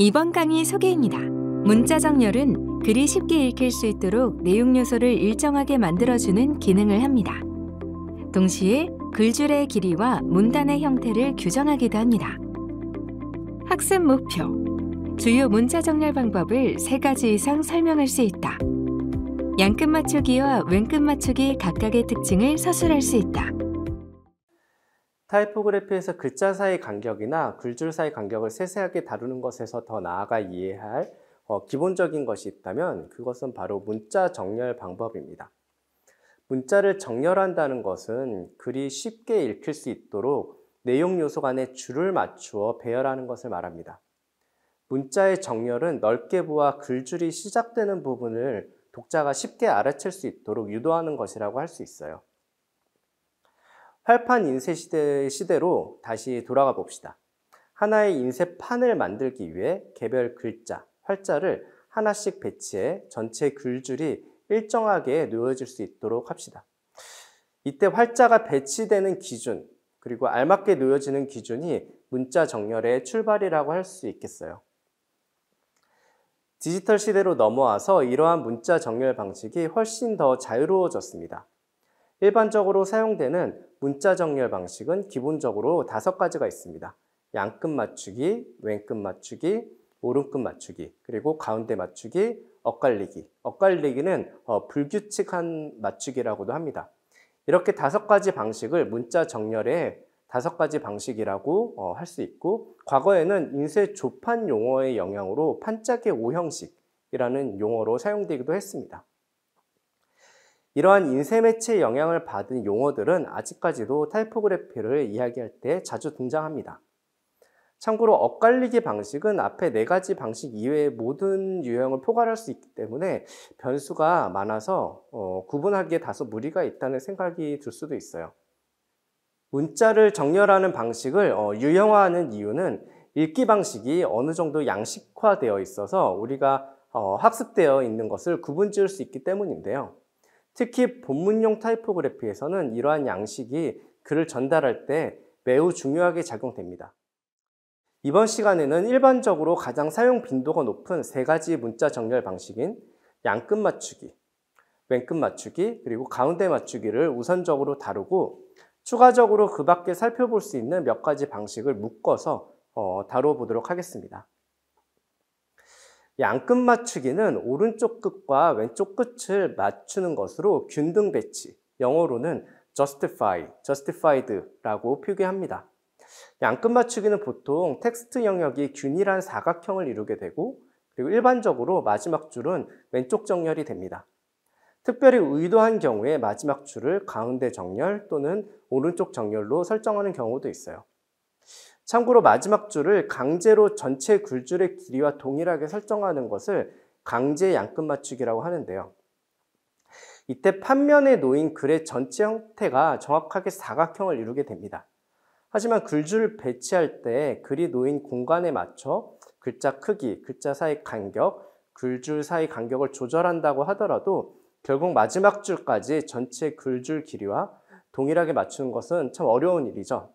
이번 강의 소개입니다. 문자 정렬은 글이 쉽게 읽힐 수 있도록 내용 요소를 일정하게 만들어주는 기능을 합니다. 동시에 글줄의 길이와 문단의 형태를 규정하기도 합니다. 학습 목표. 주요 문자 정렬 방법을 3가지 이상 설명할 수 있다. 양끝 맞추기와 왼끝 맞추기 각각의 특징을 서술할 수 있다. 타이포그래피에서 글자 사이 간격이나 글줄 사이 간격을 세세하게 다루는 것에서 더 나아가 이해할 기본적인 것이 있다면 그것은 바로 문자 정렬 방법입니다. 문자를 정렬한다는 것은 글이 쉽게 읽힐 수 있도록 내용 요소 간에 줄을 맞추어 배열하는 것을 말합니다. 문자의 정렬은 넓게 보아 글줄이 시작되는 부분을 독자가 쉽게 알아챌 수 있도록 유도하는 것이라고 할 수 있어요. 활판 인쇄 시대로 다시 돌아가 봅시다. 하나의 인쇄판을 만들기 위해 개별 글자, 활자를 하나씩 배치해 전체 글줄이 일정하게 놓여질 수 있도록 합시다. 이때 활자가 배치되는 기준, 그리고 알맞게 놓여지는 기준이 문자 정렬의 출발이라고 할 수 있겠어요. 디지털 시대로 넘어와서 이러한 문자 정렬 방식이 훨씬 더 자유로워졌습니다. 일반적으로 사용되는 문자 정렬 방식은 기본적으로 5가지가 있습니다. 양끝 맞추기, 왼끝 맞추기, 오른끝 맞추기, 그리고 가운데 맞추기, 엇갈리기. 엇갈리기는 불규칙한 맞추기라고도 합니다. 이렇게 5가지 방식을 문자 정렬의 5가지 방식이라고 할 수 있고, 과거에는 인쇄 조판 용어의 영향으로 판짝의 5형식이라는 용어로 사용되기도 했습니다. 이러한 인쇄 매체의 영향을 받은 용어들은 아직까지도 타이포그래피를 이야기할 때 자주 등장합니다. 참고로 엇갈리기 방식은 앞에 4가지 방식 이외의 모든 유형을 포괄할 수 있기 때문에 변수가 많아서 구분하기에 다소 무리가 있다는 생각이 들 수도 있어요. 문자를 정렬하는 방식을 유형화하는 이유는 읽기 방식이 어느 정도 양식화되어 있어서 우리가 학습되어 있는 것을 구분지을 수 있기 때문인데요. 특히 본문용 타이포그래피에서는 이러한 양식이 글을 전달할 때 매우 중요하게 작용됩니다. 이번 시간에는 일반적으로 가장 사용 빈도가 높은 3가지 문자 정렬 방식인 양끝 맞추기, 왼끝 맞추기, 그리고 가운데 맞추기를 우선적으로 다루고 추가적으로 그 밖에 살펴볼 수 있는 몇 가지 방식을 묶어서 다뤄보도록 하겠습니다. 양끝 맞추기는 오른쪽 끝과 왼쪽 끝을 맞추는 것으로 균등 배치, 영어로는 justify, justified라고 표기합니다. 양끝 맞추기는 보통 텍스트 영역이 균일한 사각형을 이루게 되고, 그리고 일반적으로 마지막 줄은 왼쪽 정렬이 됩니다. 특별히 의도한 경우에 마지막 줄을 가운데 정렬 또는 오른쪽 정렬로 설정하는 경우도 있어요. 참고로 마지막 줄을 강제로 전체 글줄의 길이와 동일하게 설정하는 것을 강제 양끝 맞추기라고 하는데요. 이때 판면에 놓인 글의 전체 형태가 정확하게 사각형을 이루게 됩니다. 하지만 글줄을 배치할 때 글이 놓인 공간에 맞춰 글자 크기, 글자 사이 간격, 글줄 사이 간격을 조절한다고 하더라도 결국 마지막 줄까지 전체 글줄 길이와 동일하게 맞추는 것은 참 어려운 일이죠.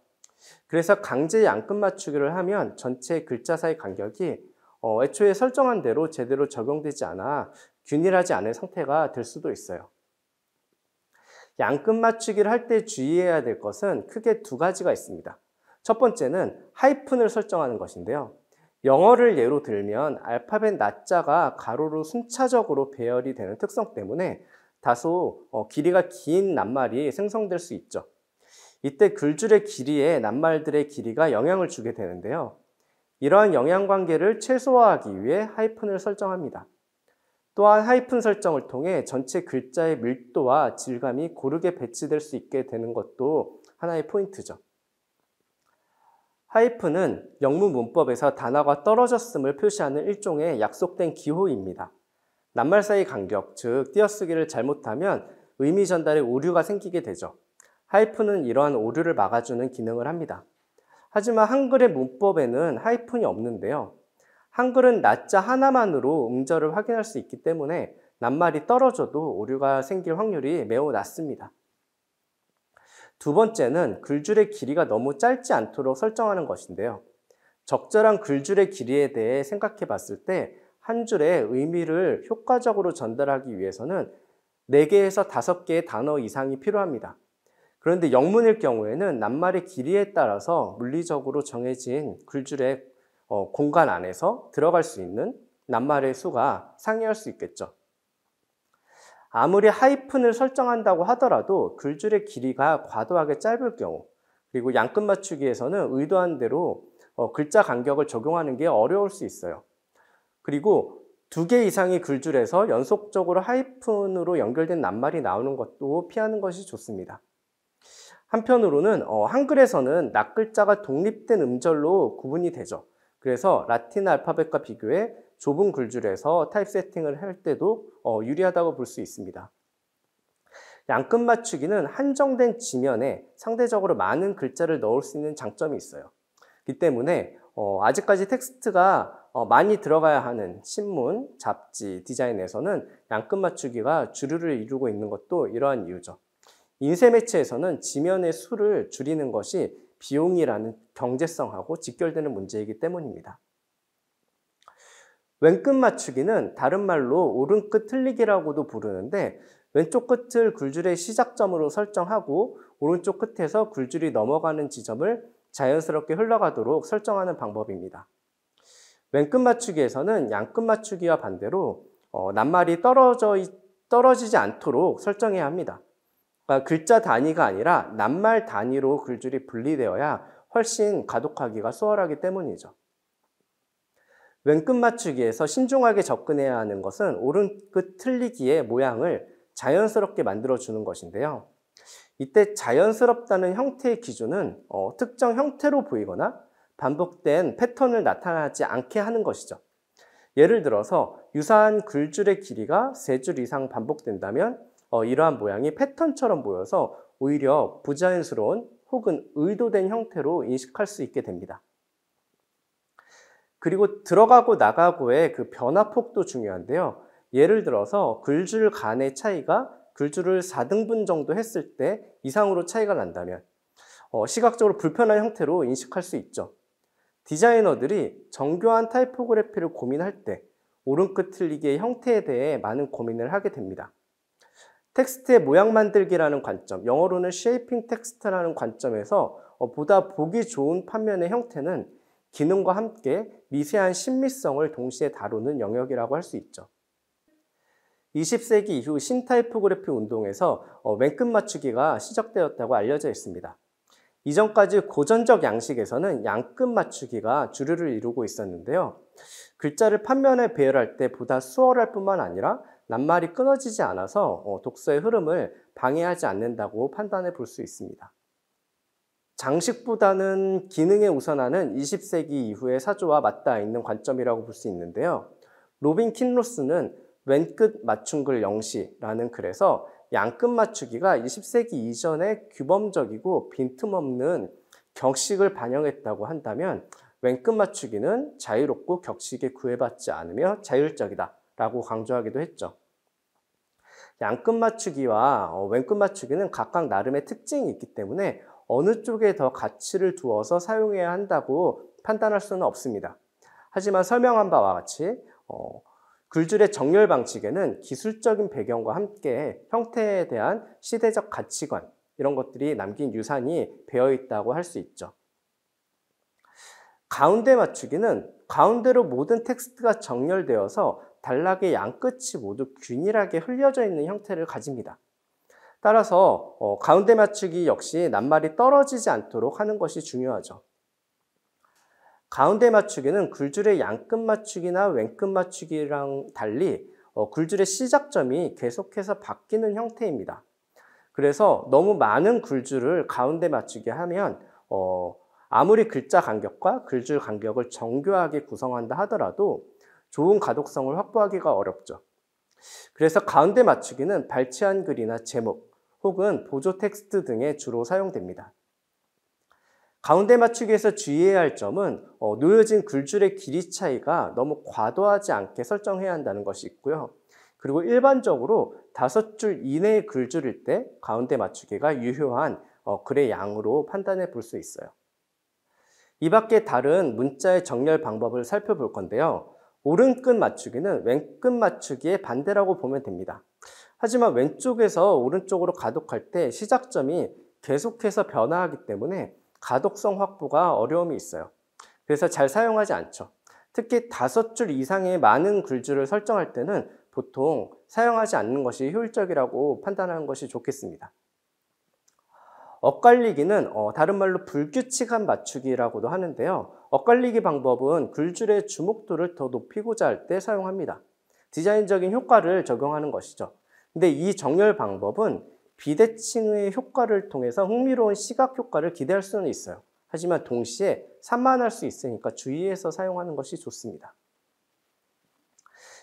그래서 강제 양끝 맞추기를 하면 전체 글자 사이 간격이 애초에 설정한 대로 제대로 적용되지 않아 균일하지 않은 상태가 될 수도 있어요. 양끝 맞추기를 할 때 주의해야 될 것은 크게 2가지가 있습니다. 첫 번째는 하이픈을 설정하는 것인데요. 영어를 예로 들면 알파벳 나자가 가로로 순차적으로 배열이 되는 특성 때문에 다소 길이가 긴 낱말이 생성될 수 있죠. 이때 글줄의 길이에 낱말들의 길이가 영향을 주게 되는데요. 이러한 영향관계를 최소화하기 위해 하이픈을 설정합니다. 또한 하이픈 설정을 통해 전체 글자의 밀도와 질감이 고르게 배치될 수 있게 되는 것도 하나의 포인트죠. 하이픈은 영문 문법에서 단어가 떨어졌음을 표시하는 일종의 약속된 기호입니다. 낱말 사이 간격, 즉 띄어쓰기를 잘못하면 의미 전달에 오류가 생기게 되죠. 하이픈은 이러한 오류를 막아주는 기능을 합니다. 하지만 한글의 문법에는 하이픈이 없는데요. 한글은 나자 하나만으로 음절을 확인할 수 있기 때문에 낱말이 떨어져도 오류가 생길 확률이 매우 낮습니다. 2번째는 글줄의 길이가 너무 짧지 않도록 설정하는 것인데요. 적절한 글줄의 길이에 대해 생각해 봤을 때 한 줄의 의미를 효과적으로 전달하기 위해서는 4개에서 5개의 단어 이상이 필요합니다. 그런데 영문일 경우에는 낱말의 길이에 따라서 물리적으로 정해진 글줄의 공간 안에서 들어갈 수 있는 낱말의 수가 상이할 수 있겠죠. 아무리 하이픈을 설정한다고 하더라도 글줄의 길이가 과도하게 짧을 경우, 그리고 양끝 맞추기에서는 의도한 대로 글자 간격을 적용하는 게 어려울 수 있어요. 그리고 2개 이상의 글줄에서 연속적으로 하이픈으로 연결된 낱말이 나오는 것도 피하는 것이 좋습니다. 한편으로는 한글에서는 낱글자가 독립된 음절로 구분이 되죠. 그래서 라틴 알파벳과 비교해 좁은 글줄에서 타입 세팅을 할 때도 유리하다고 볼 수 있습니다. 양끝 맞추기는 한정된 지면에 상대적으로 많은 글자를 넣을 수 있는 장점이 있어요. 이 때문에 아직까지 텍스트가 많이 들어가야 하는 신문, 잡지, 디자인에서는 양끝 맞추기가 주류를 이루고 있는 것도 이러한 이유죠. 인쇄 매체에서는 지면의 수를 줄이는 것이 비용이라는 경제성하고 직결되는 문제이기 때문입니다. 왼끝 맞추기는 다른 말로 오른끝 틀리기라고도 부르는데 왼쪽 끝을 글줄의 시작점으로 설정하고 오른쪽 끝에서 글줄이 넘어가는 지점을 자연스럽게 흘러가도록 설정하는 방법입니다. 왼끝 맞추기에서는 양끝 맞추기와 반대로 낱말이 떨어지지 않도록 설정해야 합니다. 그러니까 글자 단위가 아니라 낱말 단위로 글줄이 분리되어야 훨씬 가독하기가 수월하기 때문이죠. 왼끝 맞추기에서 신중하게 접근해야 하는 것은 오른끝 틀리기의 모양을 자연스럽게 만들어주는 것인데요. 이때 자연스럽다는 형태의 기준은 특정 형태로 보이거나 반복된 패턴을 나타나지 않게 하는 것이죠. 예를 들어서 유사한 글줄의 길이가 3줄 이상 반복된다면 이러한 모양이 패턴처럼 보여서 오히려 부자연스러운 혹은 의도된 형태로 인식할 수 있게 됩니다. 그리고 들어가고 나가고의 그 변화폭도 중요한데요. 예를 들어서 글줄 간의 차이가 글줄을 4등분 정도 했을 때 이상으로 차이가 난다면 시각적으로 불편한 형태로 인식할 수 있죠. 디자이너들이 정교한 타이포그래피를 고민할 때 오른끝 틀리기의 형태에 대해 많은 고민을 하게 됩니다. 텍스트의 모양 만들기라는 관점, 영어로는 쉐이핑 텍스트라는 관점에서 보다 보기 좋은 판면의 형태는 기능과 함께 미세한 신미성을 동시에 다루는 영역이라고 할 수 있죠. 20세기 이후 신타이포그래피 운동에서 맨끝 맞추기가 시작되었다고 알려져 있습니다. 이전까지 고전적 양식에서는 양끝 맞추기가 주류를 이루고 있었는데요. 글자를 판면에 배열할 때 보다 수월할 뿐만 아니라 낱말이 끊어지지 않아서 독서의 흐름을 방해하지 않는다고 판단해 볼 수 있습니다. 장식보다는 기능에 우선하는 20세기 이후의 사조와 맞닿아 있는 관점이라고 볼 수 있는데요. 로빈 킨로스는 왼끝 맞춤글 영시라는 글에서 양끝 맞추기가 20세기 이전의 규범적이고 빈틈없는 격식을 반영했다고 한다면 왼끝 맞추기는 자유롭고 격식에 구애받지 않으며 자율적이다 라고 강조하기도 했죠. 양끝 맞추기와 왼끝 맞추기는 각각 나름의 특징이 있기 때문에 어느 쪽에 더 가치를 두어서 사용해야 한다고 판단할 수는 없습니다. 하지만 설명한 바와 같이 글줄의 정렬 방식에는 기술적인 배경과 함께 형태에 대한 시대적 가치관, 이런 것들이 남긴 유산이 배어 있다고 할 수 있죠. 가운데 맞추기는 가운데로 모든 텍스트가 정렬되어서 단락의 양끝이 모두 균일하게 흘려져 있는 형태를 가집니다. 따라서 가운데 맞추기 역시 낱말이 떨어지지 않도록 하는 것이 중요하죠. 가운데 맞추기는 글줄의 양끝 맞추기나 왼끝 맞추기랑 달리 글줄의 시작점이 계속해서 바뀌는 형태입니다. 그래서 너무 많은 글줄을 가운데 맞추게 하면 아무리 글자 간격과 글줄 간격을 정교하게 구성한다 하더라도 좋은 가독성을 확보하기가 어렵죠. 그래서 가운데 맞추기는 발췌한 글이나 제목 혹은 보조 텍스트 등에 주로 사용됩니다. 가운데 맞추기에서 주의해야 할 점은 놓여진 글줄의 길이 차이가 너무 과도하지 않게 설정해야 한다는 것이 있고요. 그리고 일반적으로 5줄 이내의 글줄일 때 가운데 맞추기가 유효한 글의 양으로 판단해 볼 수 있어요. 이 밖에 다른 문자의 정렬 방법을 살펴볼 건데요. 오른끝 맞추기는 왼끝 맞추기의 반대라고 보면 됩니다. 하지만 왼쪽에서 오른쪽으로 가독할 때 시작점이 계속해서 변화하기 때문에 가독성 확보가 어려움이 있어요. 그래서 잘 사용하지 않죠. 특히 5줄 이상의 많은 글줄을 설정할 때는 보통 사용하지 않는 것이 효율적이라고 판단하는 것이 좋겠습니다. 엇갈리기는 다른 말로 불규칙한 맞추기라고도 하는데요. 엇갈리기 방법은 글줄의 주목도를 더 높이고자 할 때 사용합니다. 디자인적인 효과를 적용하는 것이죠. 근데 이 정렬 방법은 비대칭의 효과를 통해서 흥미로운 시각 효과를 기대할 수는 있어요. 하지만 동시에 산만할 수 있으니까 주의해서 사용하는 것이 좋습니다.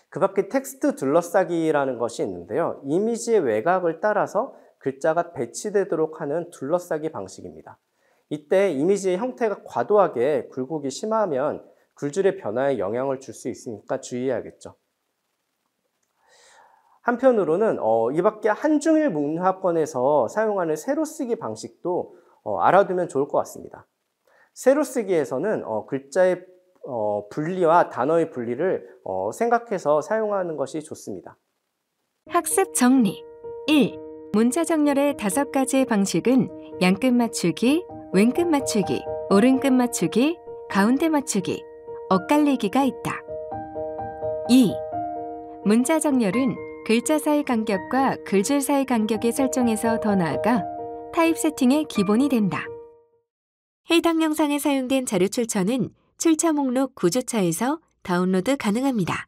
그 밖에 텍스트 둘러싸기라는 것이 있는데요. 이미지의 외곽을 따라서 글자가 배치되도록 하는 둘러싸기 방식입니다. 이때 이미지의 형태가 과도하게 굴곡이 심하면 글줄의 변화에 영향을 줄 수 있으니까 주의해야겠죠. 한편으로는 이 밖에 한중일 문화권에서 사용하는 세로쓰기 방식도 알아두면 좋을 것 같습니다. 세로쓰기에서는 글자의 분리와 단어의 분리를 생각해서 사용하는 것이 좋습니다. 학습 정리 1. 문자 정렬의 5가지의 방식은 양끝 맞추기, 왼끝 맞추기, 오른끝 맞추기, 가운데 맞추기, 엇갈리기가 있다. 2. 문자 정렬은 글자 사이 간격과 글줄 사이 간격의 설정에서 더 나아가 타입 세팅의 기본이 된다. 해당 영상에 사용된 자료 출처는 출처 목록 구조처에서 다운로드 가능합니다.